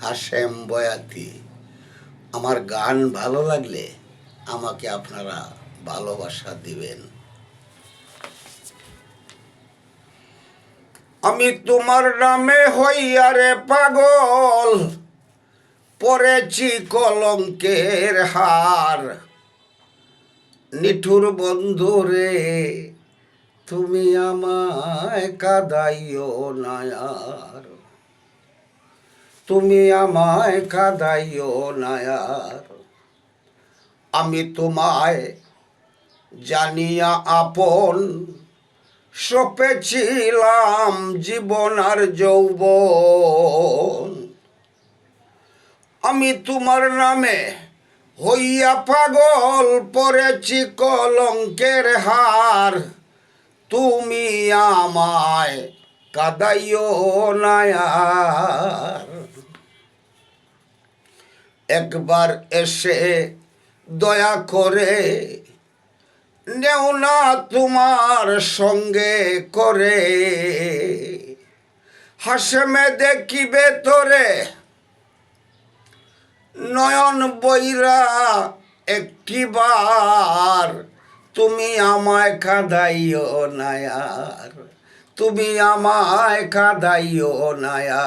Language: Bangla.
হাশেম বয়াতি। আমার গান ভালো লাগলে আমাকে আপনারা ভালোবাসা দিবেন। আমি তোমার নামে হইয়া রে পাগল, পরেছি কলঙ্কের হার। নিঠুর বন্ধু রে, তুমি আমায় কাঁদাইও না আর, তুমি আমায় কাঁদাইও না আর। আমি তোমায় জানিয়া আপন, সপেছিলাম জীবন আর যৌবন। আমি তোমার নামে হইয়া পাগল, পরেছি কলঙ্কের হার। তুমি আমায় কাঁদাইও না আর। একবার এসে দয়া করে নেও না তোমার সঙ্গে করে, হাসেমে দেখিবে তোরে নয়ন বইরা একটিবার। তুমি আমায় কাঁদাইও না আর, তুমি আমায় কাঁদাইও না আর।